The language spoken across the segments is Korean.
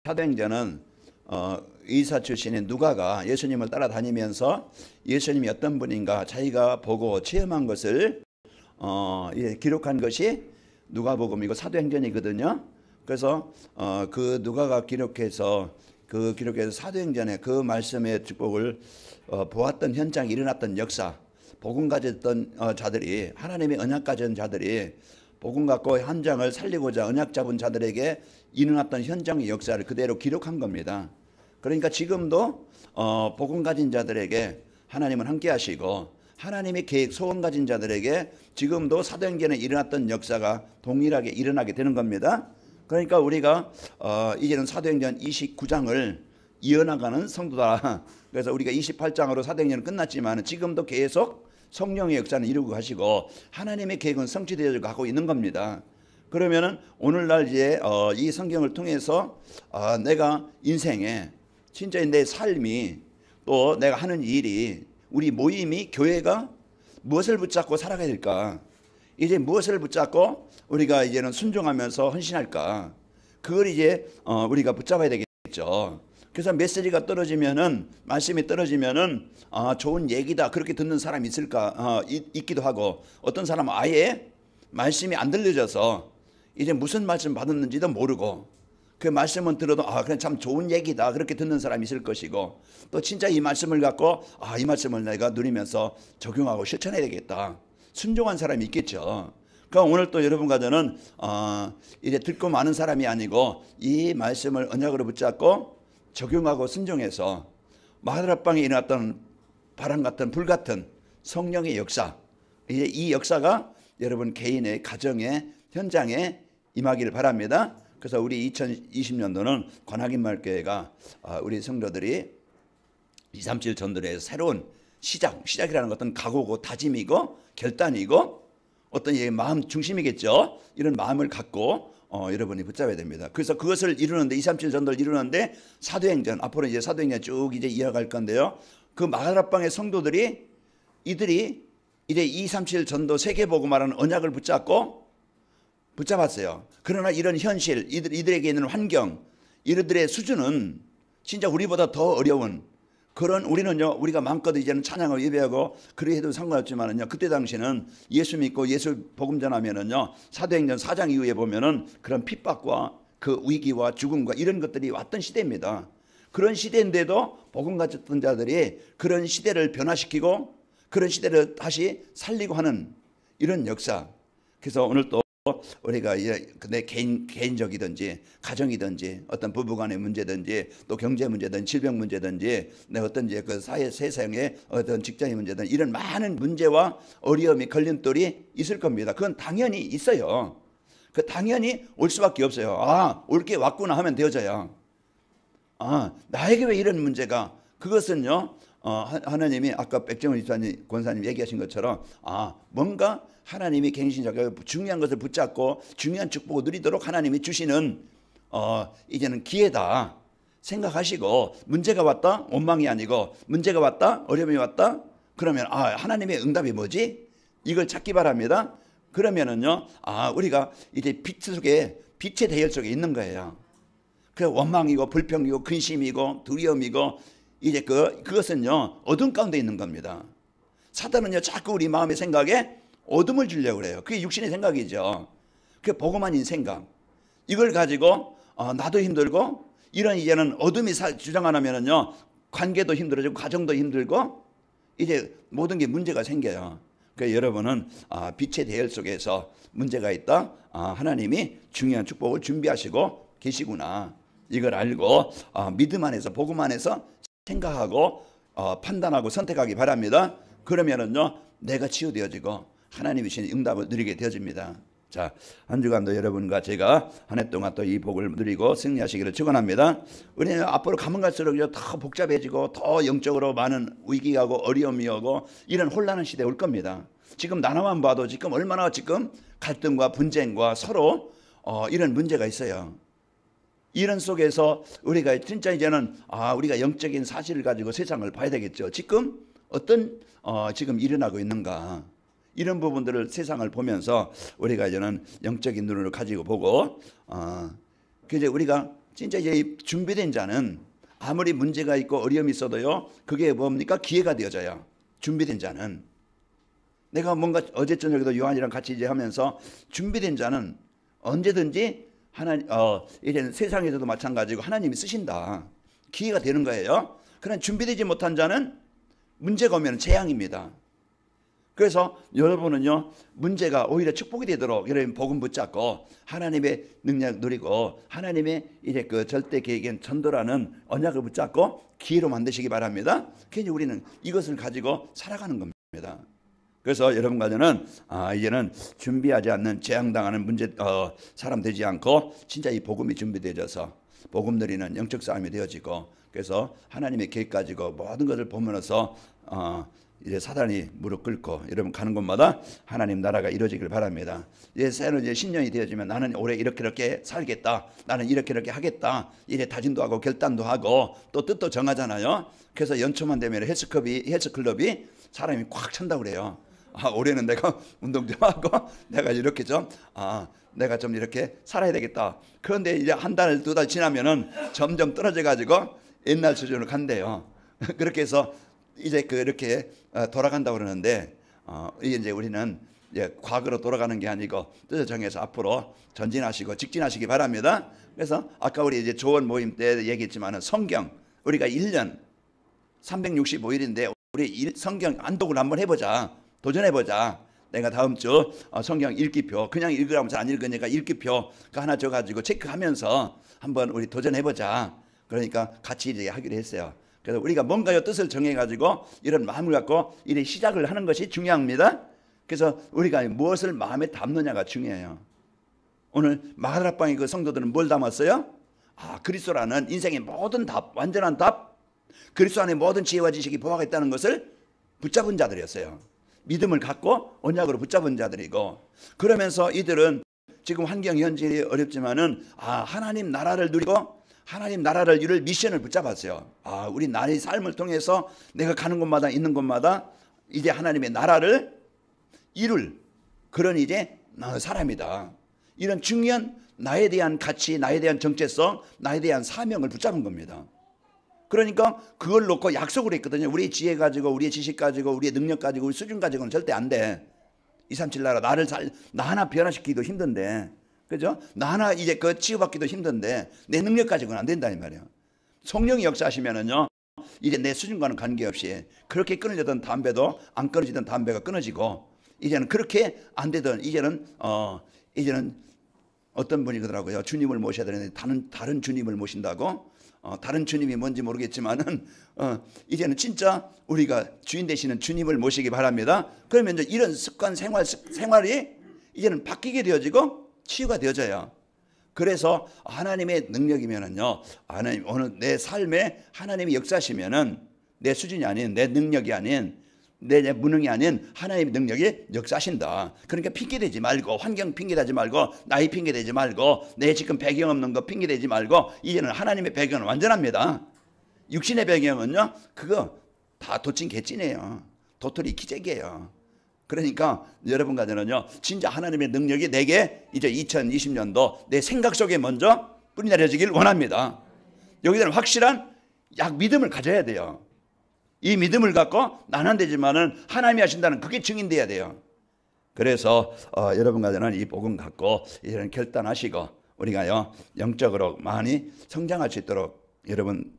사도행전은 의사 출신인 누가가 예수님을 따라다니면서 예수님이 어떤 분인가 자기가 보고 체험한 것을 기록한 것이 누가복음이고 사도행전이거든요. 그래서 그 누가가 기록해서 사도행전에 그 말씀의 축복을 보았던 현장이 일어났던 역사, 복음 가졌던 자들이, 하나님의 언약 가진 자들이 복음 갖고 현장을 살리고자 언약 잡은 자들에게 일어났던 현장의 역사를 그대로 기록한 겁니다. 그러니까 지금도 복음 가진 자들에게 하나님은 함께 하시고, 하나님의 계획, 소원 가진 자들에게 지금도 사도행전에 일어났던 역사가 동일하게 일어나게 되는 겁니다. 그러니까 우리가 이제는 사도행전 29장을 이어나가는 성도다. 그래서 우리가 28장으로 사도행전은 끝났지만 지금도 계속 성령의 역사는 이루고 가시고 하나님의 계획은 성취되어 가고 있는 겁니다. 그러면은 오늘날 이제 이 성경을 통해서 내가 인생에 진짜 내 삶이, 또 내가 하는 일이, 우리 모임이, 교회가 무엇을 붙잡고 살아가야 될까? 이제 무엇을 붙잡고 우리가 이제는 순종하면서 헌신할까? 그걸 이제 우리가 붙잡아야 되겠죠. 그래서 메시지가 떨어지면은, 말씀이 떨어지면은 좋은 얘기다 그렇게 듣는 사람이 있을까? 있기도 하고, 어떤 사람은 아예 말씀이 안 들려져서 이제 무슨 말씀 받았는지도 모르고 그 말씀은 들어도 그래 참 좋은 얘기다 그렇게 듣는 사람이 있을 것이고, 또 진짜 이 말씀을 갖고 이 말씀을 내가 누리면서 적용하고 실천해야 되겠다, 순종한 사람이 있겠죠. 그러니까 오늘 또 여러분과 저는 이제 듣고 마는 사람이 아니고 이 말씀을 언약으로 붙잡고 적용하고 순종해서 마가다락방에 일어났던 바람 같은 불 같은 성령의 역사, 이제 이 역사가 여러분 개인의 가정의 현장에 임하기를 바랍니다. 그래서 우리 2020년도는 관악인마을교회가 우리 성도들이 237 전도회에서 새로운 시작이라는 것은 각오고 다짐이고 결단이고 어떤 마음 중심이겠죠. 이런 마음을 갖고 여러분이 붙잡아야 됩니다. 그래서 그것을 이루는데, 237 전도를 이루는데 사도행전, 앞으로 이제 사도행전 쭉 이제 이어갈 건데요. 그 마가다락방의 성도들이 이들이 이제 237 전도 세계복음화라는 언약을 붙잡았어요. 그러나 이런 현실, 이들에게 있는 환경, 이들의 수준은 진짜 우리보다 더 어려운 그런, 우리가 마음껏 이제는 찬양을 예배하고 그래도 상관없지만은요, 그때 당시는 예수 믿고 예수 복음 전하면은요, 사도행전 4장 이후에 보면은 그런 핍박과 그 위기와 죽음과 이런 것들이 왔던 시대입니다. 그런 시대인데도 복음 가졌던 자들이 그런 시대를 변화시키고 그런 시대를 다시 살리고 하는 이런 역사. 그래서 오늘 또 우리가 내 개인적이든지 가정이든지 어떤 부부간의 문제든지 또 경제 문제든 질병 문제든지 내 어떤 그 세상의 어떤 직장의 문제든 이런 많은 문제와 어려움이 걸림돌이 있을 겁니다. 그건 당연히 있어요. 그 당연히 올 수밖에 없어요. 올 게 왔구나 하면 되어져요. 나에게 왜 이런 문제가, 그것은요 하나님이 아까 백정원 권사님 얘기하신 것처럼 뭔가 하나님이 갱신자가 중요한 것을 붙잡고 중요한 축복을 누리도록 하나님이 주시는 이제는 기회다 생각하시고, 문제가 왔다, 원망이 아니고 문제가 왔다, 어려움이 왔다, 그러면 하나님의 응답이 뭐지? 이걸 찾기 바랍니다. 그러면은요 우리가 이제 빛 속에, 빛의 대열 속에 있는 거예요. 그 원망이고 불평이고 근심이고 두려움이고 이제 그것은요 어둠 가운데 있는 겁니다. 사단은요 자꾸 우리 마음의 생각에 어둠을 주려고 그래요. 그게 육신의 생각이죠. 그게 복음 아닌 생각. 이걸 가지고 나도 힘들고, 이런 이제는 어둠이 주장 안 하면은요 관계도 힘들어지고 가정도 힘들고 이제 모든 게 문제가 생겨요. 그래서 여러분은 빛의 대열 속에서 문제가 있다, 하나님이 중요한 축복을 준비하시고 계시구나, 이걸 알고 믿음 안에서 복음 안에서 생각하고 판단하고 선택하기 바랍니다. 그러면은요 내가 치유되어지고 하나님이 주신 응답을 누리게 되어집니다. 자, 한 주간도 여러분과 제가 한 해 동안 또 이 복을 누리고 승리하시기를 축원합니다. 우리는 앞으로 가면 갈수록 더 복잡해지고 더 영적으로 많은 위기가 오고 어려움이 오고 이런 혼란한 시대에 올 겁니다. 지금 나라만 봐도 지금 얼마나 지금 갈등과 분쟁과 서로 이런 문제가 있어요. 이런 속에서 우리가 진짜 이제는 우리가 영적인 사실을 가지고 세상을 봐야 되겠죠. 지금 어떤 지금 일어나고 있는가, 이런 부분들을 세상을 보면서 우리가 이제는 영적인 눈을 가지고 보고 이제 우리가 진짜 이제 이 준비된 자는 아무리 문제가 있고 어려움이 있어도요, 그게 뭡니까? 기회가 되어져요. 준비된 자는. 내가 뭔가 어제 저녁에도 요한이랑 같이 이제 하면서 준비된 자는 언제든지 이제는 세상에서도 마찬가지고 하나님이 쓰신다. 기회가 되는 거예요. 그러나 준비되지 못한 자는 문제가 오면 재앙입니다. 그래서 여러분은요, 문제가 오히려 축복이 되도록 여러분 복음 붙잡고 하나님의 능력 누리고 하나님의 이제 그 절대 계획엔 전도라는 언약을 붙잡고 기회로 만드시기 바랍니다. 괜히 우리는 이것을 가지고 살아가는 겁니다. 그래서 여러분과 저는 이제는 준비하지 않는 재앙당하는 사람 되지 않고 진짜 이 복음이 준비되어져서 복음 누리는 영적 싸움이 되어지고, 그래서 하나님의 계획 가지고 모든 것을 보면서 이제 사단이 무릎 꿇고 여러분 가는 곳마다 하나님 나라가 이루어지길 바랍니다. 이제 새로 이제 신년이 되어지면 나는 올해 이렇게 살겠다, 나는 이렇게 하겠다, 이제 다짐도 하고 결단도 하고 또 뜻도 정하잖아요. 그래서 연초만 되면 헬스클럽이 사람이 꽉 찬다고 그래요. 올해는 내가 운동 좀 하고 내가 이렇게 내가 좀 이렇게 살아야 되겠다. 그런데 이제 한 달, 두 달 지나면은 점점 떨어져 가지고 옛날 수준으로 간대요. 그렇게 해서 이제 그렇게 돌아간다고 그러는데, 이제 우리는 이제 과거로 돌아가는 게 아니고 뜻을 정해서 앞으로 전진하시고 직진하시기 바랍니다. 그래서 아까 우리 이제 조언 모임 때 얘기했지만은 성경 우리가 1년 365일인데 우리 성경 안독을 한번 해보자. 도전해보자. 내가 다음 주 성경 읽기표, 그냥 읽으라면 잘 안 읽으니까 읽기표 하나 줘가지고 체크하면서 한번 우리 도전해보자. 그러니까 같이 이제 하기로 했어요. 그래서 우리가 뭔가요 뜻을 정해가지고 이런 마음을 갖고 이래 시작을 하는 것이 중요합니다. 그래서 우리가 무엇을 마음에 담느냐가 중요해요. 오늘 마가다락방의 그 성도들은 뭘 담았어요? 그리스도라는 인생의 모든 답, 완전한 답, 그리스도 안에 모든 지혜와 지식이 보화가 있다는 것을 붙잡은 자들이었어요. 믿음을 갖고 언약으로 붙잡은 자들이고, 그러면서 이들은 지금 환경 현실이 어렵지만은 하나님 나라를 누리고 하나님 나라를 이룰 미션을 붙잡았어요. 우리 나의 삶을 통해서 내가 가는 곳마다 있는 곳마다 이제 하나님의 나라를 이룰 그런 이제 사람이다. 이런 중요한 나에 대한 가치, 나에 대한 정체성, 나에 대한 사명을 붙잡은 겁니다. 그러니까 그걸 놓고 약속을 했거든요. 우리의 지혜 가지고, 우리의 지식 가지고, 우리의 능력 가지고, 우리 수준 가지고는 절대 안 돼. 237 나라 나 하나 변화시키기도 힘든데, 그죠? 나 하나 이제 그 치유받기도 힘든데 내 능력 가지고는 안 된다 이 말이에요. 성령이 역사하시면은요, 이제 내 수준과는 관계없이 그렇게 끊어지던 담배도 안 끊어지던 담배가 끊어지고, 이제는 그렇게 안 되던 이제는 어떤 분이 그러더라고요. 주님을 모셔야 되는데 다른 주님을 모신다고. 다른 주님이 뭔지 모르겠지만은 이제는 진짜 우리가 주인 되시는 주님을 모시기 바랍니다. 그러면 이제 이런 습관 생활이 이제는 바뀌게 되어지고 치유가 되어져요. 그래서 하나님의 능력이면은요, 하나님 오늘 내 삶에 하나님이 역사하시면은 내 수준이 아닌, 내 능력이 아닌, 내 무능이 아닌 하나님의 능력이 역사하신다. 그러니까 핑계대지 말고, 환경 핑계대지 말고, 나이 핑계대지 말고, 내 지금 배경 없는 거 핑계대지 말고, 이제는 하나님의 배경은 완전합니다. 육신의 배경은요, 그거 다 도찐 개찐이에요. 도토리 기재기예요. 그러니까 여러분과 저는요, 진짜 하나님의 능력이 내게 이제 2020년도 내 생각 속에 먼저 뿌리 내려지길 원합니다. 여기서는 확실한 믿음을 가져야 돼요. 이 믿음을 갖고 나는 안 되지만은 하나님이 하신다는 그게 증인돼야 돼요. 그래서 여러분과 저는 이 복음 갖고 이제는 결단하시고 우리가요 영적으로 많이 성장할 수 있도록 여러분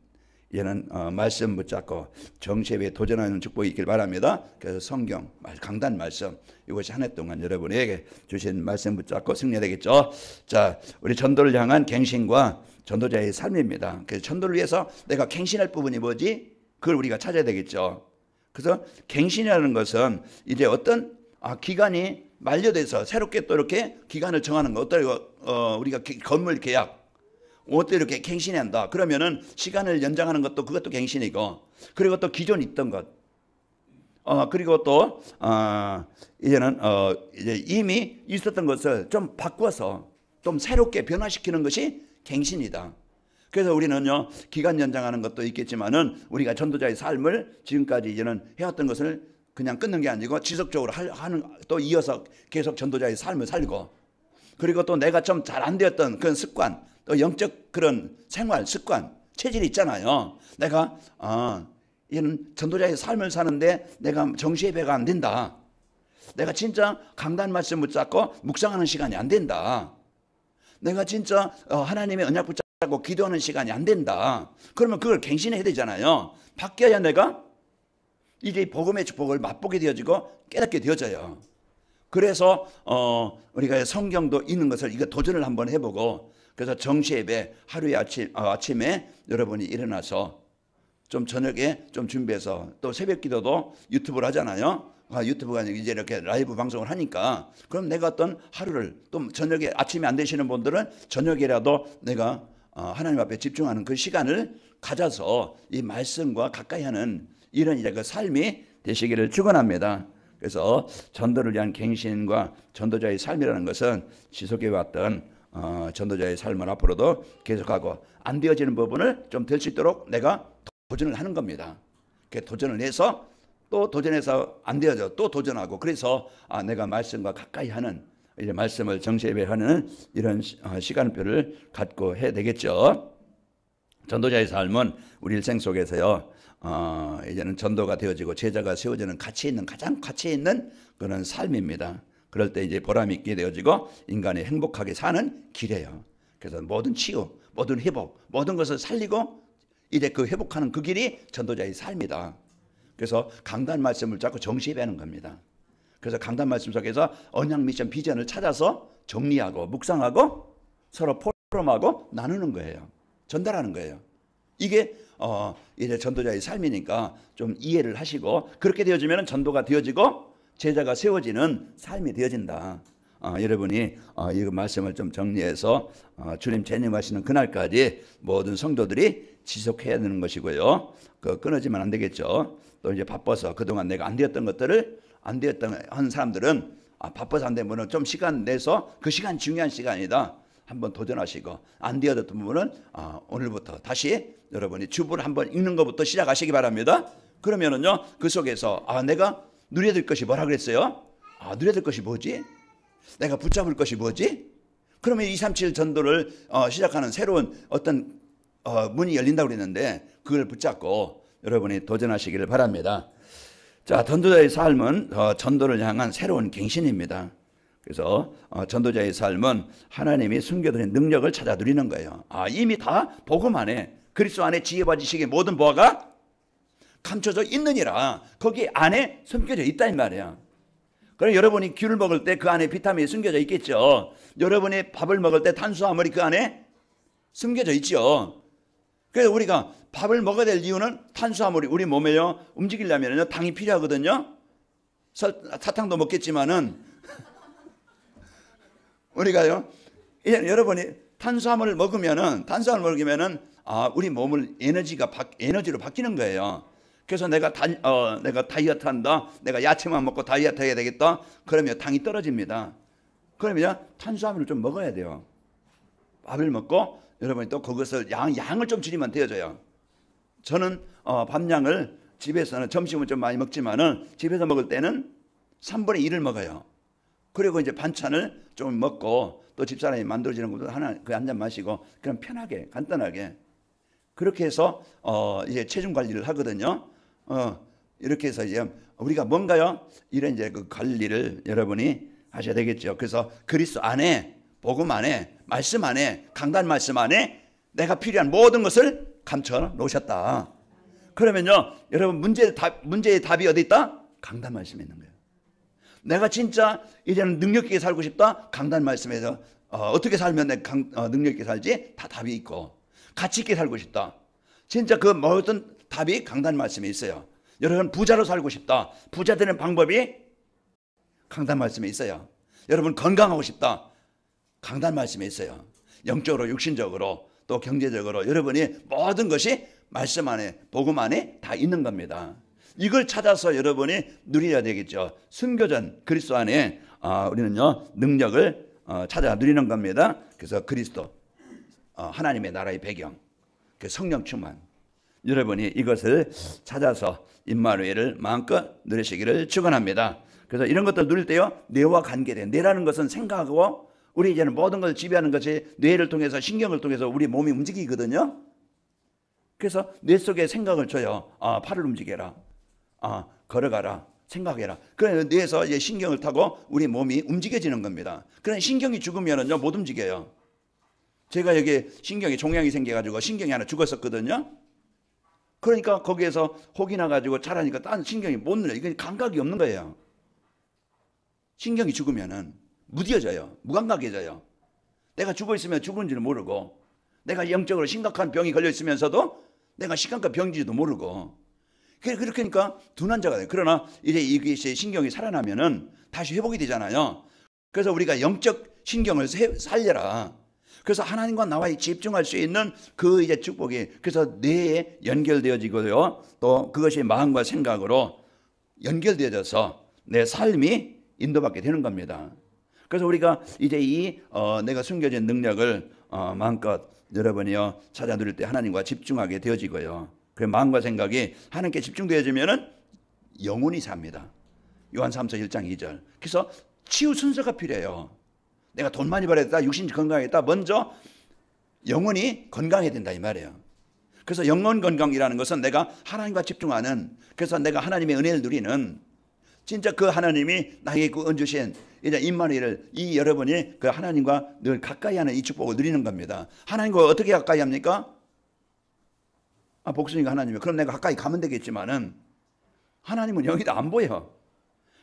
이제는 말씀 붙잡고 정체에 도전하는 축복이 있길 바랍니다. 그래서 성경 강단 말씀 이것이 한 해 동안 여러분에게 주신 말씀 붙잡고 승리되겠죠. 자, 우리 전도를 향한 갱신과 전도자의 삶입니다. 그래서 전도를 위해서 내가 갱신할 부분이 뭐지? 그걸 우리가 찾아야 되겠죠. 그래서 갱신이라는 것은 이제 어떤 기간이 만료돼서 새롭게 또 이렇게 기간을 정하는 거. 우리가 건물 계약 어때 이렇게 갱신해야 한다. 그러면은 시간을 연장하는 것도 그것도 갱신이고, 그리고 또 기존 있던 것, 그리고 또 이제는 이제 이미 있었던 것을 좀 바꿔서 좀 새롭게 변화시키는 것이 갱신이다. 그래서 우리는요 기간 연장하는 것도 있겠지만은 우리가 전도자의 삶을 지금까지 이제는 해왔던 것을 그냥 끊는 게 아니고 지속적으로 하는, 또 이어서 계속 전도자의 삶을 살고, 그리고 또 내가 좀 잘 안 되었던 그런 습관, 또 영적 그런 생활, 습관, 체질이 있잖아요. 내가 이는 전도자의 삶을 사는데 내가 정시에 배가 안 된다. 내가 진짜 강단 말씀 붙잡고 묵상하는 시간이 안 된다. 내가 진짜 하나님의 언약 붙잡고 기도하는 시간이 안 된다. 그러면 그걸 갱신해야 되잖아요. 바뀌어야 내가 이제 복음의 축복을 맛보게 되어지고 깨닫게 되어져요. 그래서 우리가 성경도 있는 것을 이거 도전을 한번 해보고, 그래서 정시예배 하루에 아침에 여러분이 일어나서 좀 저녁에 좀 준비해서, 또 새벽 기도도 유튜브를 하잖아요. 유튜브가 이제 이렇게 라이브 방송을 하니까, 그럼 내가 어떤 하루를, 또 저녁에 아침에 안 되시는 분들은 저녁이라도 내가 하나님 앞에 집중하는 그 시간을 가져서 이 말씀과 가까이 하는 이런 이제 그 삶이 되시기를 축원합니다. 그래서 전도를 위한 갱신과 전도자의 삶이라는 것은 지속해 왔던 전도자의 삶을 앞으로도 계속하고, 안 되어지는 부분을 좀 될 수 있도록 내가 도전을 하는 겁니다. 도전을 해서 또 도전해서 안 되어져 또 도전하고, 그래서 내가 말씀과 가까이 하는, 이제 말씀을 정시예배하는 이런 시간표를 갖고 해야 되겠죠. 전도자의 삶은 우리 일생 속에서요, 이제는 전도가 되어지고 제자가 세워지는 가장 가치 있는 그런 삶입니다. 그럴 때 이제 보람 있게 되어지고 인간이 행복하게 사는 길이에요. 그래서 모든 치유, 모든 회복, 모든 것을 살리고 이제 그 회복하는 그 길이 전도자의 삶이다. 그래서 강단 말씀을 자꾸 정시해배하는 겁니다. 그래서 강단 말씀 속에서 언약 미션 비전을 찾아서 정리하고 묵상하고 서로 포럼하고 나누는 거예요. 전달하는 거예요. 이게 이제 전도자의 삶이니까 좀 이해를 하시고, 그렇게 되어지면 전도가 되어지고 제자가 세워지는 삶이 되어진다. 여러분이 이 말씀을 좀 정리해서 주님 재림하시는 그날까지 모든 성도들이 지속해야 되는 것이고요. 끊어지면 안 되겠죠. 또 이제 바빠서 그동안 내가 안 되었던 것들을 안 되었던 한 사람들은 바빠서 안 되면 좀 시간 내서 그 시간 중요한 시간이다. 한번 도전하시고, 안 되었던 부분은 오늘부터 다시 여러분이 주부를 한번 읽는 것부터 시작하시기 바랍니다. 그러면은요, 그 속에서 내가 누려야 될 것이 뭐라 그랬어요? 누려야 될 것이 뭐지? 내가 붙잡을 것이 뭐지? 그러면 237 전도를 시작하는 새로운 어떤 문이 열린다고 그랬는데, 그걸 붙잡고 여러분이 도전하시기를 바랍니다. 자, 전도자의 삶은 전도를 향한 새로운 갱신입니다. 그래서 전도자의 삶은 하나님이 숨겨둔 능력을 찾아 누리는 거예요. 이미 다 복음 안에, 그리스도 안에 지혜와 지식의 모든 보화가 감춰져 있느니라. 거기 안에 숨겨져 있다 이 말이야. 그럼 여러분이 귤을 먹을 때 그 안에 비타민이 숨겨져 있겠죠. 여러분이 밥을 먹을 때 탄수화물이 그 안에 숨겨져 있죠. 그래서 우리가 밥을 먹어야 될 이유는 탄수화물이 우리 몸에요 움직이려면 당이 필요하거든요. 사탕도 먹겠지만은 우리가요, 이제 여러분이 탄수화물을 먹으면은 우리 몸을 에너지로 바뀌는 거예요. 그래서 내가 다이어트 한다, 내가 야채만 먹고 다이어트 해야 되겠다, 그러면 당이 떨어집니다. 그러면 탄수화물을 좀 먹어야 돼요. 밥을 먹고 여러분이 또 그것을 양을 좀 줄이면 되어져요. 저는 밥량을 집에서는 점심은 좀 많이 먹지만은 집에서 먹을 때는 3분의 1을 먹어요. 그리고 이제 반찬을 좀 먹고, 또 집사람이 만들어주는 것도 하나 한 잔 마시고, 그냥 편하게 간단하게 그렇게 해서 이제 체중 관리를 하거든요. 이렇게 해서 이제 우리가 뭔가요? 이런 이제 그 관리를 여러분이 하셔야 되겠죠. 그래서 그리스도 안에, 복음 안에, 말씀 안에, 강단 말씀 안에 내가 필요한 모든 것을 감춰 놓으셨다. 그러면요, 여러분 문제의 답이 어디 있다? 강단 말씀에 있는 거예요. 내가 진짜 이제는 능력 있게 살고 싶다. 강단 말씀에서 어떻게 살면 내가 능력 있게 살지? 다 답이 있고, 가치 있게 살고 싶다. 진짜 그 모든 답이 강단 말씀에 있어요. 여러분 부자로 살고 싶다. 부자 되는 방법이 강단 말씀에 있어요. 여러분 건강하고 싶다. 강단 말씀에 있어요. 영적으로, 육신적으로, 또 경제적으로 여러분이 모든 것이 말씀 안에, 복음 안에 다 있는 겁니다. 이걸 찾아서 여러분이 누려야 되겠죠. 순교전 그리스도 안에 우리는요 능력을 찾아 누리는 겁니다. 그래서 그리스도, 하나님의 나라의 배경, 그 성령 충만, 여러분이 이것을 찾아서 임마누엘을 마음껏 누리시기를 축원합니다. 그래서 이런 것들 누릴 때요, 내와 관계된, 내라는 것은 생각하고 우리 이제는 모든 것을 지배하는 것이 뇌를 통해서 신경을 통해서 우리 몸이 움직이거든요. 그래서 뇌 속에 생각을 줘요. 팔을 움직여라. 걸어가라. 생각해라. 그래서 뇌에서 이제 신경을 타고 우리 몸이 움직여지는 겁니다. 그러나 신경이 죽으면은요 못 움직여요. 제가 여기 신경에 종양이 생겨가지고 신경이 하나 죽었었거든요. 그러니까 거기에서 혹이 나가지고 자라니까 딴 신경이 못 눌려. 이건 감각이 없는 거예요. 신경이 죽으면은 무뎌져요. 무감각해져요. 내가 죽어 있으면 죽은지를 모르고, 내가 영적으로 심각한 병이 걸려 있으면서도 내가 심각한 병인지도 모르고, 그러니까 둔환자가 돼요. 그러나 이제 이것이 신경이 살아나면은 다시 회복이 되잖아요. 그래서 우리가 영적 신경을 살려라. 그래서 하나님과 나와 집중할 수 있는 그 이제 축복이, 그래서 뇌에 연결되어지고요. 또 그것이 마음과 생각으로 연결되어져서 내 삶이 인도받게 되는 겁니다. 그래서 우리가 이제 이 내가 숨겨진 능력을 마음껏 여러분이요 찾아 누릴 때 하나님과 집중하게 되어지고요. 그 마음과 생각이 하나님께 집중되어지면은 영혼이 삽니다. 요한 3서 1장 2절. 그래서 치유 순서가 필요해요. 내가 돈 많이 벌었다, 육신이 건강했다, 먼저 영혼이 건강해야 된다 이 말이에요. 그래서 영혼 건강이라는 것은 내가 하나님과 집중하는, 그래서 내가 하나님의 은혜를 누리는, 진짜 그 하나님이 나에게 그 은주신 이제 임마누엘을, 이 여러분이 그 하나님과 늘 가까이 하는 이 축복을 누리는 겁니다. 하나님과 어떻게 가까이 합니까? 복수니까 하나님이. 그럼 내가 가까이 가면 되겠지만은 하나님은 여기도 안 보여.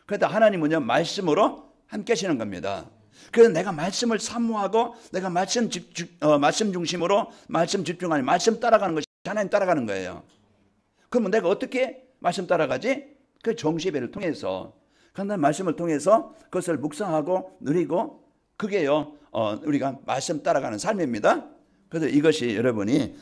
그런데 하나님은요 말씀으로 함께 하시는 겁니다. 그래서 내가 말씀을 사모하고 내가 말씀 중심으로 말씀 집중하는, 말씀 따라가는 것이 하나님 따라가는 거예요. 그러면 내가 어떻게 말씀 따라가지? 그 정시배를 통해서, 그런데 말씀을 통해서 그것을 묵상하고 누리고, 그게요 우리가 말씀 따라가는 삶입니다. 그래서 이것이 여러분이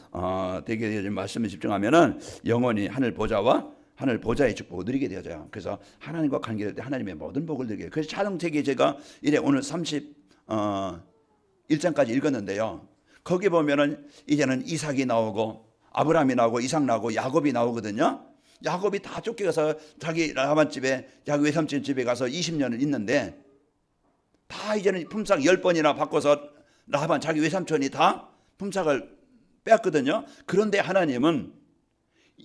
되게 말씀에 집중하면은 영원히 하늘 보좌의 축복을 누리게 되어져요. 그래서 하나님과 관계될 때 하나님의 모든 복을 누리게. 그래서 차동책에 제가 이래 오늘 31장까지 읽었는데요. 거기 보면은 이제는 이삭이 나오고 아브라함이 나오고 이삭 나오고 야곱이 나오거든요. 야곱이 다 쫓겨가서 자기 라반 집에, 자기 외삼촌 집에 가서 20년을 있는데, 다 이제는 품삯 10번이나 바꿔서 라반 자기 외삼촌이 다 품삯을 뺐거든요. 그런데 하나님은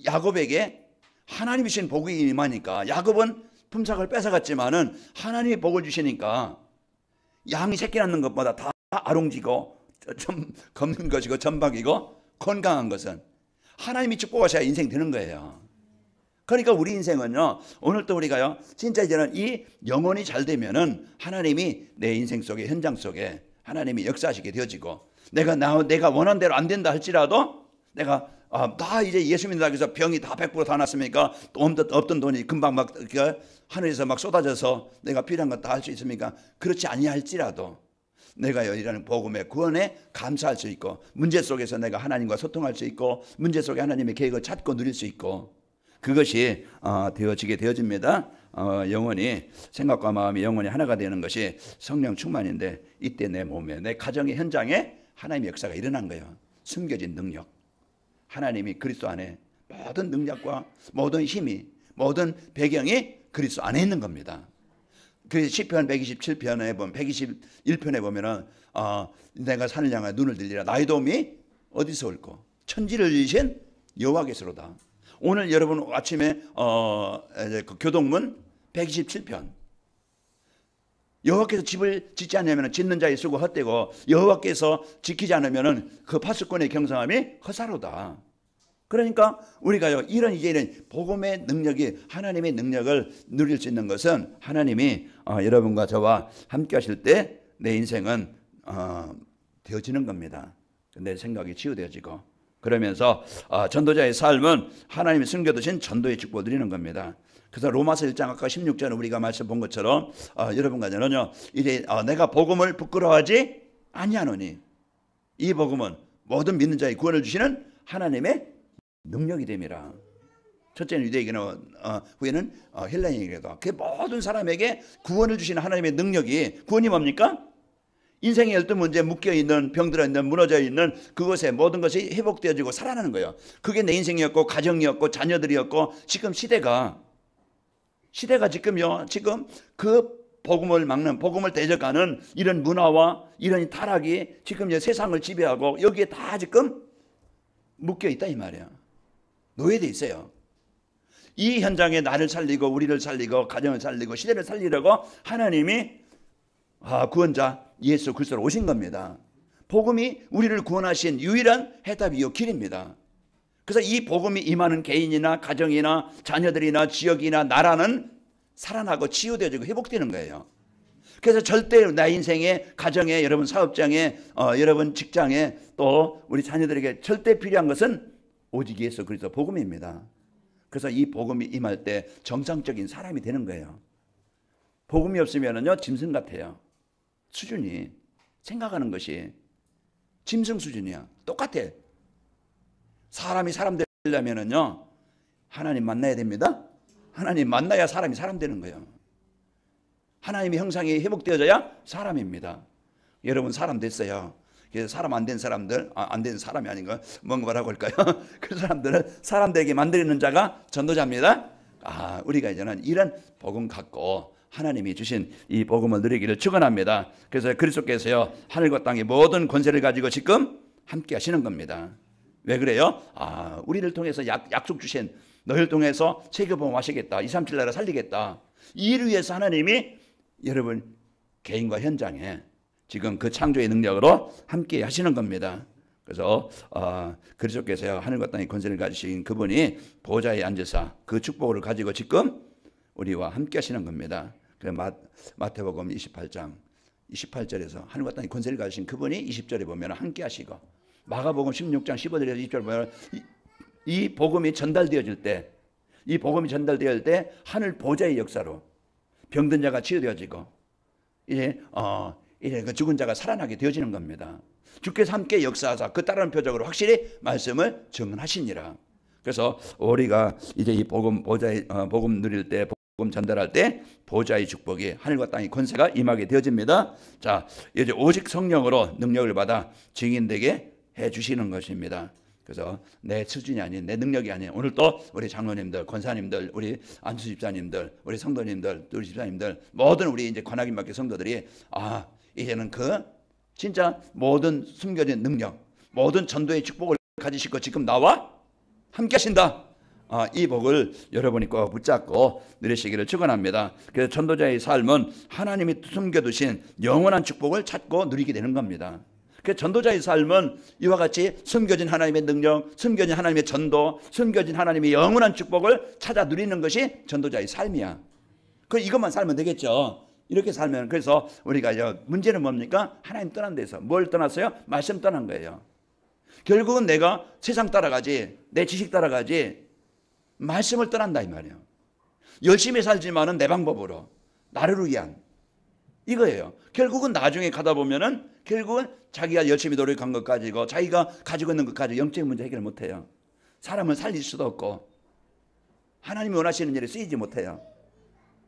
야곱에게 하나님이 주신 복이 임하니까, 야곱은 품삯을 뺏어갔지만은 하나님이 복을 주시니까 양이 새끼 낳는 것보다 다 아롱지고 좀 검는 것이고 전박이고 건강한 것은 하나님이 축복하셔야 인생 되는 거예요. 그러니까 우리 인생은요, 오늘도 우리가요 진짜 이제는 이 영혼이 잘 되면은 하나님이 내 인생 속에, 현장 속에 하나님이 역사하시게 되어지고, 내가 원한 대로 안 된다 할지라도 내가 다 이제 예수 믿는다고 해서 병이 다 100% 다 났습니까? 또 없던 돈이 금방 막 하늘에서 막 쏟아져서 내가 필요한 것 다 할 수 있습니까? 그렇지 아니할지라도 내가요 이라는 복음의 구원에 감사할 수 있고, 문제 속에서 내가 하나님과 소통할 수 있고, 문제 속에 하나님의 계획을 찾고 누릴 수 있고, 그것이 되어지게 되어집니다. 영혼이, 생각과 마음이 영혼이 하나가 되는 것이 성령 충만인데, 이때 내 몸에, 내 가정의 현장에 하나님의 역사가 일어난 거예요. 숨겨진 능력, 하나님이 그리스도 안에 모든 능력과 모든 힘이, 모든 배경이 그리스도 안에 있는 겁니다. 그 시편 127편에 보면, 121편에 보면은 내가 산을 향하여 눈을 들리라, 나의 도움이 어디서 올꼬? 천지를 지으신 여호와께서로다. 오늘 여러분 아침에 그 교동문 127편, 여호와께서 집을 짓지 않으면 짓는 자의 수고 헛되고 여호와께서 지키지 않으면 그 파수꾼의 경성함이 허사로다. 그러니까 우리가요 이런 복음의 능력이, 하나님의 능력을 누릴 수 있는 것은 하나님이 여러분과 저와 함께 하실 때 내 인생은 되어지는 겁니다. 내 생각이 치유되어지고, 그러면서 전도자의 삶은 하나님이 숨겨두신 전도의 축복을 누리는 겁니다. 그래서 로마서 1장 아까 16절에 우리가 말씀 본 것처럼 여러분과 저는요 이제 내가 복음을 부끄러워하지 아니하노니, 이 복음은 모든 믿는 자의 구원을 주시는 하나님의 능력이 됨이라. 첫째는 유대인에게는 후에는 헬라인에게도, 그 모든 사람에게 구원을 주시는 하나님의 능력이, 구원이 뭡니까? 인생의 12문제 묶여있는, 병들어있는, 무너져있는 그것에 모든 것이 회복되어지고 살아나는 거예요. 그게 내 인생이었고 가정이었고 자녀들이었고, 지금 시대가 지금요 지금 그 복음을 막는, 복음을 대적하는 이런 문화와 이런 타락이 지금 이제 세상을 지배하고 여기에 다 지금 묶여 있다 이 말이야. 노예돼 있어요. 이 현장에 나를 살리고 우리를 살리고 가정을 살리고 시대를 살리려고 하나님이 구원자 예수 그리스도로 오신 겁니다. 복음이 우리를 구원하신 유일한 해답이요 길입니다. 그래서 이 복음이 임하는 개인이나 가정이나 자녀들이나 지역이나 나라는 살아나고 치유되어지고 회복되는 거예요. 그래서 절대 내 인생에, 가정에, 여러분 사업장에, 여러분 직장에, 또 우리 자녀들에게 절대 필요한 것은 오직 예수 그리스도 복음입니다. 그래서 이 복음이 임할 때 정상적인 사람이 되는 거예요. 복음이 없으면은요 짐승 같아요. 수준이, 생각하는 것이 짐승 수준이야. 똑같아. 사람이 사람 되려면은요 하나님 만나야 됩니다. 하나님 만나야 사람이 사람 되는 거예요. 하나님의 형상이 회복되어져야 사람입니다. 여러분 사람 됐어요. 그래서 사람 안 된 사람들, 안 된 사람이 아닌가? 뭐라고 할까요? 그 사람들은 사람 되게 만드는 자가 전도자입니다. 우리가 이제는 이런 복음 갖고 하나님이 주신 이 복음을 누리기를 축원합니다. 그래서 그리스도께서요 하늘과 땅의 모든 권세를 가지고 지금 함께 하시는 겁니다. 왜 그래요? 우리를 통해서 약속 주신 너희를 통해서 세계복음 하시겠다. 237 나라 살리겠다. 이 일을 위해서 하나님이 여러분 개인과 현장에 지금 그 창조의 능력으로 함께 하시는 겁니다. 그래서 그리스도께서 하늘과 땅의 권세를 가지신 그분이 보좌에 앉으사 그 축복을 가지고 지금 우리와 함께 하시는 겁니다. 마태복음 28장 28절에서 하늘과 땅의 권세를 가지신 그분이 20절에 보면 함께 하시고, 마가복음 16장 15절에서 20절 보면 이 복음이 전달되어질 때, 이 복음이 전달되어질 때 하늘 보좌의 역사로 병든 자가 치유되어지고 이제 그 죽은 자가 살아나게 되어지는 겁니다. 주께서 함께 역사하사 그 따르는 표적으로 확실히 말씀을 증언하시니라. 그래서 우리가 이제 이 복음 보좌의 복음 누릴 때, 복음 전달할 때 보좌의 축복이 하늘과 땅의 권세가 임하게 되어집니다. 자, 이제 오직 성령으로 능력을 받아 증인되게 해 주시는 것입니다. 그래서 내 수준이 아닌, 내 능력이 아닌, 오늘 또 우리 장로님들, 권사님들, 우리 안수 집사님들, 우리 성도님들, 우리 집사님들, 모든 우리 이제 관악인 밖에 성도들이 이제는 그 진짜 모든 숨겨진 능력, 모든 전도의 축복을 가지시고 지금 나와 함께 하신다. 이 복을 여러분이 꼭 붙잡고 누리시기를 축원합니다. 그래서 전도자의 삶은 하나님이 숨겨두신 영원한 축복을 찾고 누리게 되는 겁니다. 그 전도자의 삶은 이와 같이 숨겨진 하나님의 능력, 숨겨진 하나님의 전도, 숨겨진 하나님의 영원한 축복을 찾아 누리는 것이 전도자의 삶이야. 이것만 살면 되겠죠. 이렇게 살면. 그래서 우리가 문제는 뭡니까? 하나님 떠난 데서. 뭘 떠났어요? 말씀 떠난 거예요. 결국은 내가 세상 따라가지, 내 지식 따라가지, 말씀을 떠난다 이 말이에요. 열심히 살지만은 내 방법으로, 나를 위한 이거예요. 결국은 나중에 가다 보면은 결국은 자기가 열심히 노력한 것 가지고, 자기가 가지고 있는 것 가지고 영적 문제 해결 못해요. 사람을 살릴 수도 없고 하나님이 원하시는 일에 쓰이지 못해요.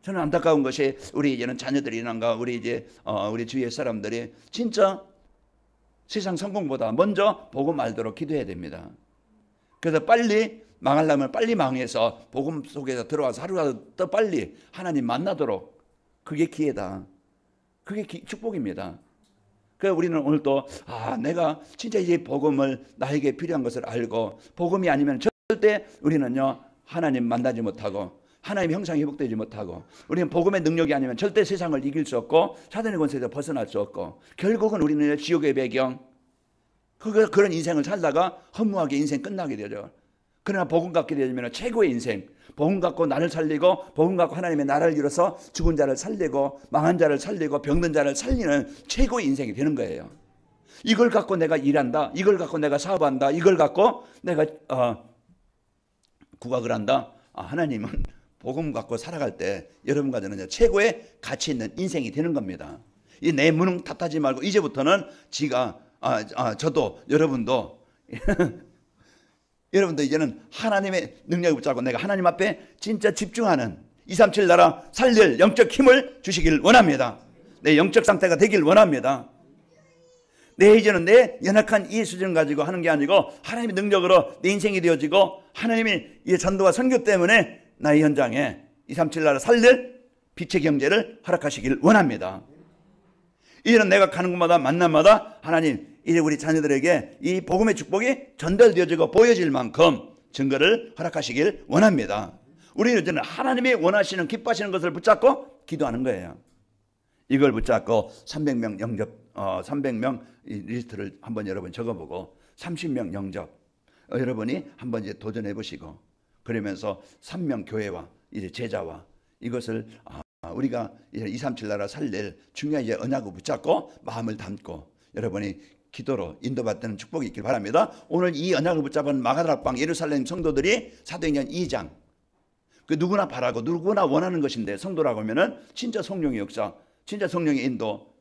저는 안타까운 것이 우리 이제는 자녀들이란가 우리 이제 우리 주위의 사람들이 진짜 세상 성공보다 먼저 복음 알도록 기도해야 됩니다. 그래서 빨리 망하려면 빨리 망해서 복음 속에서 들어와서 하루라도 더 빨리 하나님 만나도록, 그게 기회다. 그게 축복입니다. 그래서 우리는 오늘 또 내가 진짜 이제 복음을, 나에게 필요한 것을 알고 복음이 아니면 절대 우리는요 하나님 만나지 못하고 하나님의 형상이 회복되지 못하고, 우리는 복음의 능력이 아니면 절대 세상을 이길 수 없고 사단의 권세에서 벗어날 수 없고, 결국은 우리는 지옥의 배경, 그런 인생을 살다가 허무하게 인생 끝나게 되죠. 그러나 복음 갖게 되면 최고의 인생, 복음 갖고 나를 살리고 복음 갖고 하나님의 나라를 이뤄서 죽은 자를 살리고 망한 자를 살리고 병든 자를 살리는 최고의 인생이 되는 거예요. 이걸 갖고 내가 일한다, 이걸 갖고 내가 사업한다, 이걸 갖고 내가 국악을 한다. 하나님은 복음 갖고 살아갈 때 여러분과 저는 최고의 가치 있는 인생이 되는 겁니다. 이 내 무능 탓하지 말고 이제부터는 저도 여러분도 여러분도 이제는 하나님의 능력을 붙잡고 내가 하나님 앞에 진짜 집중하는 237 나라 살릴 영적 힘을 주시길 원합니다. 내 영적 상태가 되길 원합니다. 이제는 내 연약한 이 수준을 가지고 하는 게 아니고 하나님의 능력으로 내 인생이 되어지고, 하나님이 이 전도와 선교 때문에 나의 현장에 237 나라 살릴 빛의 경제를 허락하시길 원합니다. 이제는 내가 가는 곳마다 만남마다 하나님 이제 우리 자녀들에게 이 복음의 축복이 전달되어지고 보여질 만큼 증거를 허락하시길 원합니다. 우리는 이제는 하나님이 원하시는 기뻐하시는 것을 붙잡고 기도하는 거예요. 이걸 붙잡고 300명 영접 300명 리스트를 한번 여러분 적어보고 30명 영접 여러분이 한번 이제 도전해 보시고 그러면서 3명 교회와 이제 제자와 이것을 우리가 237 나라 살릴 중요한 이제 언약을 붙잡고 마음을 담고 여러분이 기도로 인도받는 축복이 있길 바랍니다. 오늘 이 언약을 붙잡은 마가다락방 예루살렘 성도들이 사도행전 2장 그 누구나 바라고 누구나 원하는 것인데 성도라고 하면은 진짜 성령의 역사, 진짜 성령의 인도,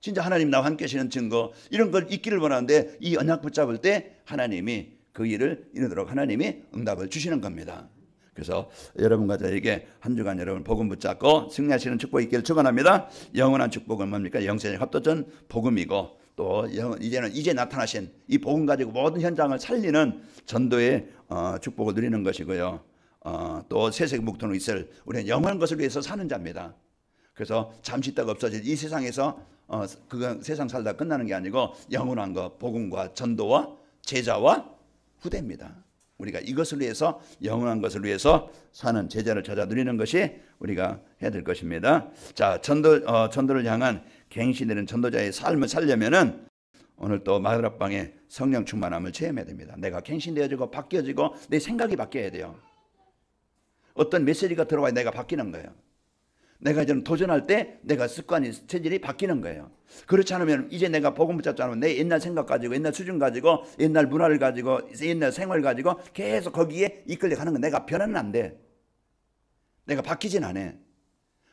진짜 하나님 나와 함께 하시는 증거 이런 걸 있기를 원하는데 이 언약 붙잡을 때 하나님이 그 일을 이루도록 하나님이 응답을 주시는 겁니다. 그래서 여러분과 저에게 한 주간 여러분 복음 붙잡고 승리하시는 축복이 있기를 축원합니다. 영원한 축복은 뭡니까? 영생의 합도전 복음이고 또 이제는 이제 나타나신 이 복음 가지고 모든 현장을 살리는 전도의 축복을 누리는 것이고요. 또 세세 목통으로 있을 우리는 영원한 것을 위해서 사는 자입니다. 그래서 잠시 있다가 없어질 이 세상에서 그건 세상 살다 끝나는 게 아니고 영원한 것 복음과 전도와 제자와 후대입니다. 우리가 이것을 위해서 영원한 것을 위해서 사는 제자를 찾아 누리는 것이 우리가 해야 될 것입니다. 자, 전도를 향한 갱신되는 전도자의 삶을 살려면은 오늘 또 마가다락방의 성령 충만함을 체험해야 됩니다. 내가 갱신되어지고 바뀌어지고 내 생각이 바뀌어야 돼요. 어떤 메시지가 들어와야 내가 바뀌는 거예요. 내가 이제 도전할 때 내가 습관이 체질이 바뀌는 거예요. 그렇지 않으면 이제 내가 복음 붙잡지 않으면 내 옛날 생각 가지고 옛날 수준 가지고 옛날 문화를 가지고 옛날 생활 가지고 계속 거기에 이끌려 가는 거 내가 변화는 안 돼. 내가 바뀌진 않아.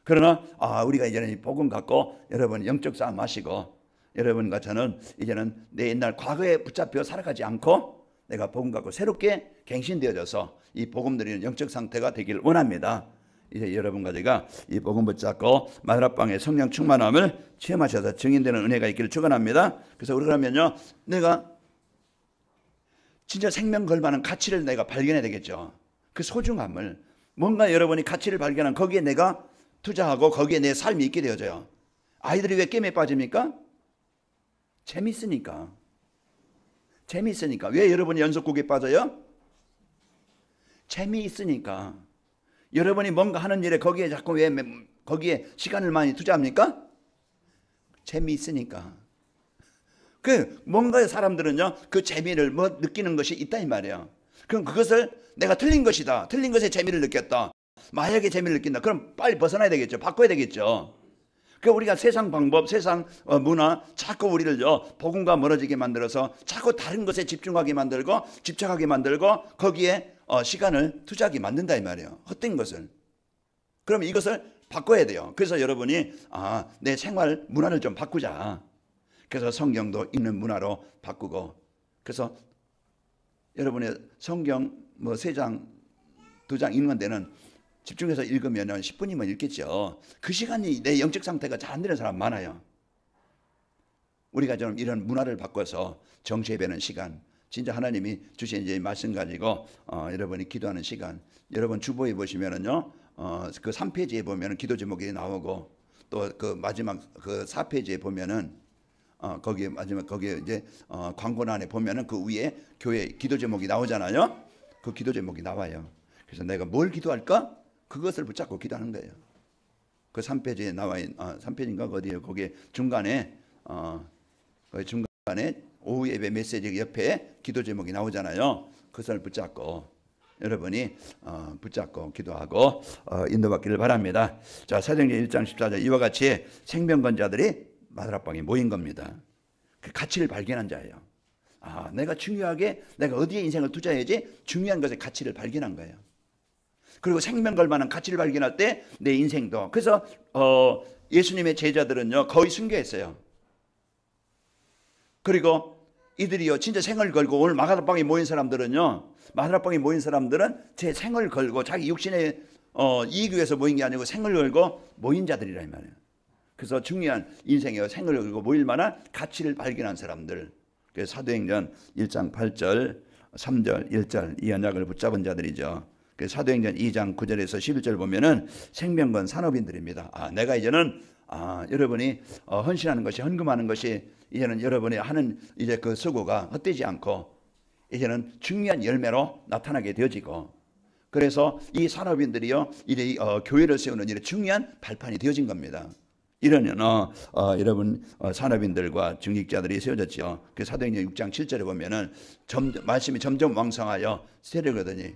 그러나 우리가 이제는 복음 갖고 여러분 영적 싸움 마시고 여러분과 저는 이제는 내 옛날 과거에 붙잡혀 살아가지 않고 내가 복음 갖고 새롭게 갱신되어져서 이 복음 드리는 영적 상태가 되길 원합니다. 이제 여러분과 제가 이 복음 붙잡고 마가다락방의 성령 충만함을 체험하셔서 증인되는 은혜가 있기를 축원합니다. 그래서 그러면요, 내가 진짜 생명 걸만한 가치를 내가 발견해야 되겠죠. 그 소중함을 뭔가 여러분이 가치를 발견한 거기에 내가 투자하고 거기에 내 삶이 있게 되어져요. 아이들이 왜 게임에 빠집니까? 재밌으니까. 재미있으니까. 왜 여러분이 연속곡에 빠져요? 재미있으니까. 여러분이 뭔가 하는 일에 거기에 자꾸 왜 거기에 시간을 많이 투자합니까? 재미있으니까. 그 뭔가 사람들은요 그 재미를 느끼는 것이 있다 이 말이에요. 그럼 그것을 내가 틀린 것이다. 틀린 것에 재미를 느꼈다. 마약의 재미를 느낀다. 그럼 빨리 벗어나야 되겠죠. 바꿔야 되겠죠. 그 우리가 세상 방법, 세상 문화 자꾸 우리를요 복음과 멀어지게 만들어서 자꾸 다른 것에 집중하게 만들고 집착하게 만들고 거기에 시간을 투자하게 만든다 이 말이에요. 헛된 것을. 그럼 이것을 바꿔야 돼요. 그래서 여러분이 내 생활 문화를 좀 바꾸자. 그래서 성경도 읽는 문화로 바꾸고 그래서 여러분의 성경 3장 2장 읽는 데는 집중해서 읽으면 10분이면 읽겠죠. 그 시간이 내 영적 상태가 잘 안 되는 사람 많아요. 우리가 좀 이런 문화를 바꿔서 정죄 배는 시간 진짜 하나님이 주신 이제 말씀 가지고 여러분이 기도하는 시간 여러분 주보에 보시면은요 그 3페이지에 보면은 기도 제목이 나오고 또 그 마지막 그 4페이지에 보면은 거기에 마지막 거기에 이제 광고란에 보면은 그 위에 교회 기도 제목이 나오잖아요. 그 기도 제목이 나와요. 그래서 내가 뭘 기도할까? 그것을 붙잡고 기도하는 거예요. 그 3페이지에 나와 있는 3페이지인가 어디에 거기에 중간에 거기 중간에 오후 예배 메시지 옆에 기도 제목이 나오잖아요. 그것을 붙잡고 여러분이 붙잡고 기도하고 인도받기를 바랍니다. 자, 사도행전 1장 14절 이와 같이 생명건자들이 마가다락방에 모인 겁니다. 그 가치를 발견한 자예요. 내가 중요하게 내가 어디에 인생을 투자해야지 중요한 것의 가치를 발견한 거예요. 그리고 생명 걸 만한 가치를 발견할 때 내 인생도 그래서 예수님의 제자들은요 거의 순교했어요. 그리고 이들이요 진짜 생을 걸고 오늘 마가다락방에 모인 사람들은요 마가다락방에 모인 사람들은 제 생을 걸고 자기 육신의 이익을 위해서 모인 게 아니고 생을 걸고 모인 자들이라 이 말이에요. 그래서 중요한 인생에 생을 걸고 모일 만한 가치를 발견한 사람들. 그래서 사도행전 1장 8절 3절 1절 이 언약을 붙잡은 자들이죠. 그 사도행전 2장 9절에서 11절 보면은 생명건 산업인들입니다. 내가 이제는 여러분이 헌신하는 것이, 헌금하는 것이 이제는 여러분이 하는 이제 그 수고가 헛되지 않고 이제는 중요한 열매로 나타나게 되어지고, 그래서 이 산업인들이요 이제 교회를 세우는 일에 중요한 발판이 되어진 겁니다. 이런 여러분 산업인들과 중직자들이 세워졌죠. 그 사도행전 6장 7절에 보면은 말씀이 점점 왕성하여 세려거더니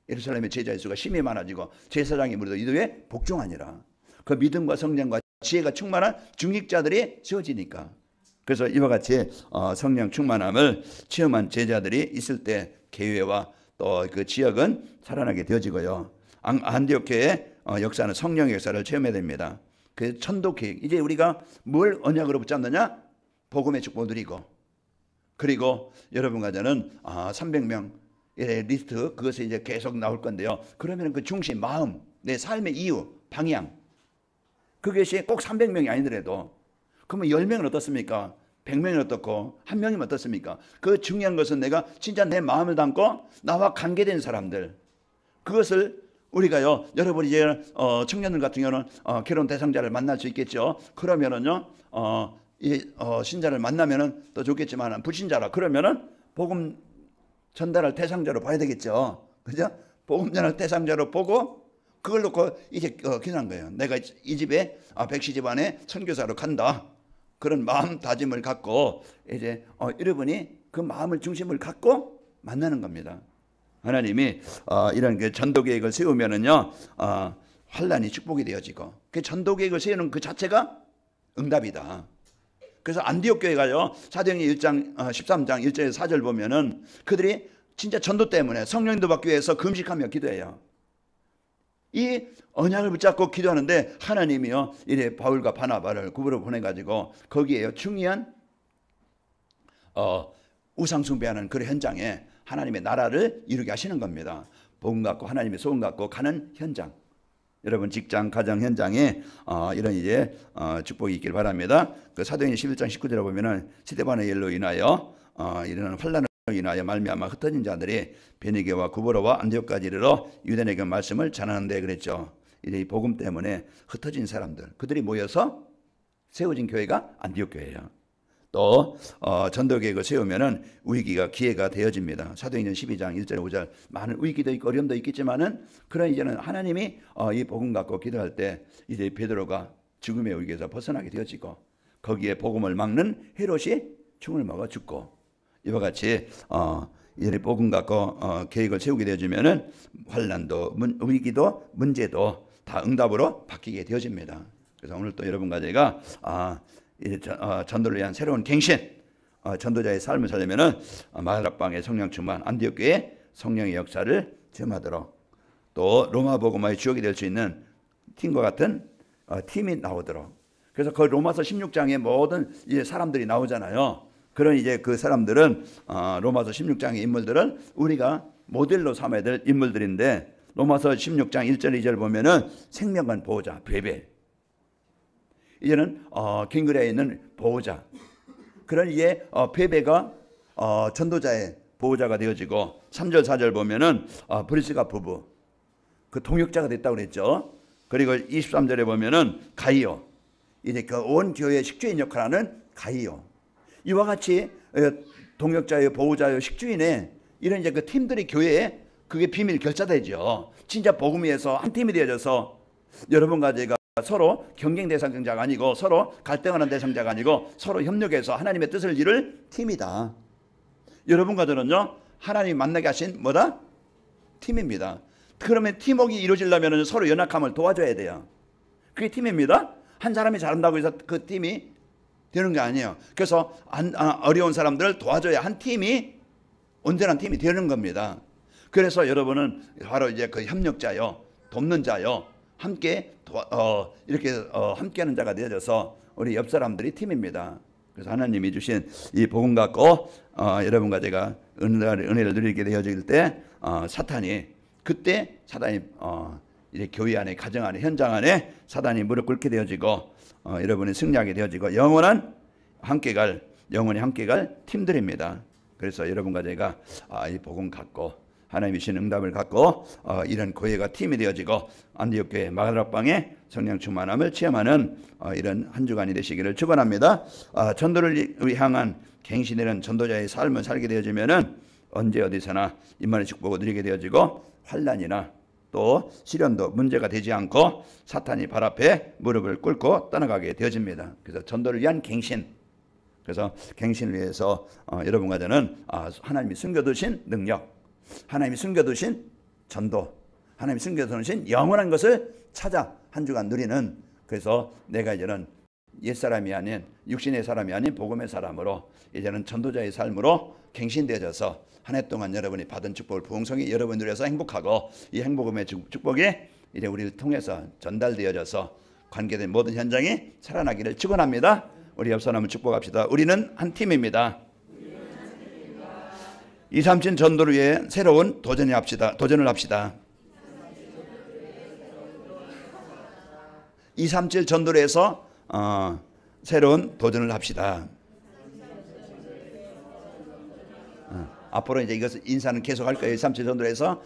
예루살렘의 제자의 수가 심히 많아지고 제사장이 무리도 이들에 복종하니라. 그 믿음과 성령과 지혜가 충만한 중직자들이 세워지니까. 그래서 이와 같이 성령 충만함을 체험한 제자들이 있을 때 교회와 또 그 지역은 살아나게 되어지고요. 안디옥교의 역사는 성령의 역사를 체험해야 됩니다. 그 천도 계획, 이제 우리가 뭘 언약으로 붙잡느냐? 복음의 축복을 누리고, 그리고 여러분과 저는 300명 리스트, 그것이 이제 계속 나올 건데요. 그러면 그 중심, 마음, 내 삶의 이유, 방향, 그것이 꼭 300명이 아니더라도, 그러면 10명은 어떻습니까? 100명이 어떻고 1명이면 어떻습니까? 그 중요한 것은 내가 진짜 내 마음을 담고 나와 관계된 사람들, 그것을 우리가요, 여러분 이제 청년들 같은 경우는 결혼 대상자를 만날 수 있겠죠. 그러면은요, 신자를 만나면은 또 좋겠지만 불신자라 그러면은 복음 전달할 대상자로 봐야 되겠죠. 그죠? 복음 전달 대상자로 보고 그걸 놓고 이제 기도한 거예요. 내가 이 집에 백시 집안에 선교사로 간다. 그런 마음 다짐을 갖고 이제 여러분이 그 마음을 중심을 갖고 만나는 겁니다. 하나님이 이런 그 전도 계획을 세우면은요, 환란이 축복이 되어지고, 그 전도 계획을 세우는 그 자체가 응답이다. 그래서 안디옥 교회가요, 사도행전 1장 13장 1절에서 4절 보면은 그들이 진짜 전도 때문에 성령도 받기 위해서 금식하며 기도해요. 이 언약을 붙잡고 기도하는데 하나님이요 이래 바울과 바나바를 구부러 보내가지고 거기에요 중요한 우상 숭배하는 그런 현장에 하나님의 나라를 이루게 하시는 겁니다. 복음 갖고 하나님의 소원 갖고 가는 현장, 여러분 직장 가정 현장에 이런 이제 축복이 있길 바랍니다. 그 사도행전 11장 19절에 보면은 스데반의 일로 인하여 이런 환란을 인하여 말미암아 흩어진 자들이 베니게와 구브로와 안디옥까지 이르러 유대인에게 말씀을 전하는데 그랬죠. 이제 이 복음 때문에 흩어진 사람들, 그들이 모여서 세워진 교회가 안디옥 교회예요. 또 전도 계획을 세우면은 위기가 기회가 되어집니다. 사도행전 12장 1절 5절 많은 위기도 있고 어려움도 있겠지만은 그런 이제는 하나님이 이 복음 갖고 기도할 때 이제 베드로가 죽음의 위기에서 벗어나게 되어지고 거기에 복음을 막는 헤롯이 총을 먹어 죽고, 이와 같이 이제 복음 갖고 계획을 세우게 되어지면은 환란도 위기도 문제도 다 응답으로 바뀌게 되어집니다. 그래서 오늘 또 여러분과 제가 전도를 위한 새로운 갱신, 전도자의 삶을 살려면은 마가락방의 성령 충만, 안디옥 교회의 성령의 역사를 체험하도록, 또 로마 복음화의 주역이 될 수 있는 팀과 같은 팀이 나오도록. 그래서 그 로마서 16장에 모든 이제 사람들이 나오잖아요. 그런 이제 그 사람들은 로마서 16장의 인물들은 우리가 모델로 삼아야 될 인물들인데, 로마서 16장 1절 2절 보면은 생명관 보호자 베베, 이제는 갱그레에 있는 보호자, 그런 이제 베베가 전도자의 보호자가 되어지고, 3절 4절 보면은 브리스가 부부 그 동역자가 됐다고 그랬죠. 그리고 23절에 보면은 가이오, 이제 그 온 교회의 식주인 역할하는 가이오, 이와 같이 동역자요, 보호자요, 식주인의 이런 이제 그 팀들이 교회에 그게 비밀 결자되죠. 진짜 복음 위해서 한 팀이 되어져서 여러분과 제가 서로 경쟁 대상자가 아니고 서로 갈등하는 대상자가 아니고 서로 협력해서 하나님의 뜻을 이룰 팀이다. 여러분과 저는요 하나님 만나게 하신 뭐다? 팀입니다. 그러면 팀워크가 이루어지려면 서로 연합함을 도와줘야 돼요. 그게 팀입니다. 한 사람이 잘한다고 해서 그 팀이 되는 게 아니에요. 그래서 어려운 사람들을 도와줘야 한 팀이 온전한 팀이 되는 겁니다. 그래서 여러분은 바로 이제 그 협력자요, 돕는 자요, 함께 이렇게 함께하는 자가 되어져서 우리 옆 사람들이 팀입니다. 그래서 하나님이 주신 이 복음 갖고 여러분과 제가 은혜를 누리게 되어질 때 그때 사단이 이제 교회 안에, 가정 안에, 현장 안에 사단이 무릎 꿇게 되어지고 여러분이 승리하게 되어지고 영원히 함께 갈 팀들입니다. 그래서 여러분과 제가 이 복음 갖고 하나님이 주신 응답을 갖고 이런 교회가 팀이 되어지고 안디옥 교회 마가다락방에 성령 충만함을 체험하는 이런 한 주간이 되시기를 축원합니다. 전도를 향한 갱신되는 전도자의 삶을 살게 되어지면은 언제 어디서나 임마누엘 축복을 누리게 되어지고 환난이나 또 시련도 문제가 되지 않고 사탄이 발 앞에 무릎을 꿇고 떠나가게 되어집니다. 그래서 전도를 위한 갱신, 그래서 갱신을 위해서 여러분과 저는 하나님이 숨겨두신 능력, 하나님이 숨겨두신 전도, 하나님이 숨겨두신 영원한 것을 찾아 한 주간 누리는, 그래서 내가 이제는 옛사람이 아닌 육신의 사람이 아닌 복음의 사람으로 이제는 전도자의 삶으로 갱신되어져서 한 해 동안 여러분이 받은 축복을 부흥성이 여러분이 누려서 행복하고, 이 행복음의 축복이 이제 우리를 통해서 전달되어져서 관계된 모든 현장이 살아나기를 축원합니다. 우리 옆 사람을 축복합시다. 우리는 한 팀입니다. 237 전도를 위해 새로운 도전을 합시다. 237 전도를 해서 새로운 도전을 합시다. 앞으로 이제 이것을 인사는 계속 할 거예요. 237 전도를 해서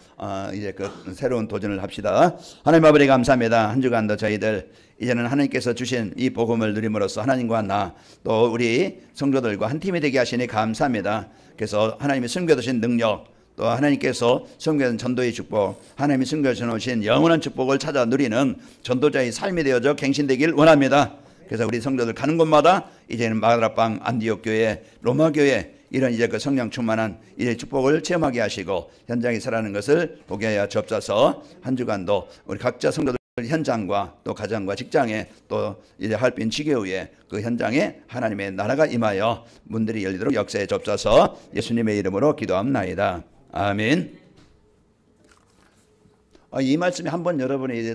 이제 그 새로운 도전을 합시다. 하나님 아버지 감사합니다. 한 주간도 저희들 이제는 하나님께서 주신 이 복음을 누림으로써 하나님과 나 또 우리 성도들과 한 팀이 되게 하시니 감사합니다. 그래서 하나님이 숨겨두신 능력, 또 하나님께서 숨겨둔 전도의 축복, 하나님이 숨겨주신 영원한 축복을 찾아 누리는 전도자의 삶이 되어져 갱신되길 원합니다. 그래서 우리 성도들 가는 곳마다 이제는 마가다락방, 안디옥 교회, 로마 교회 이런 이제 그 성령 충만한 이제 축복을 체험하게 하시고 현장에 살아가는 것을 보게 하여 주옵소서. 한 주간도 우리 각자 성도들 현장과 또 가정과 직장에 또 이제 할빈 지교회 그 현장에 하나님의 나라가 임하여 문들이 열리도록 역사에 주옵소서. 예수님의 이름으로 기도합나이다. 아멘. 이 말씀이 한번 여러분이 이제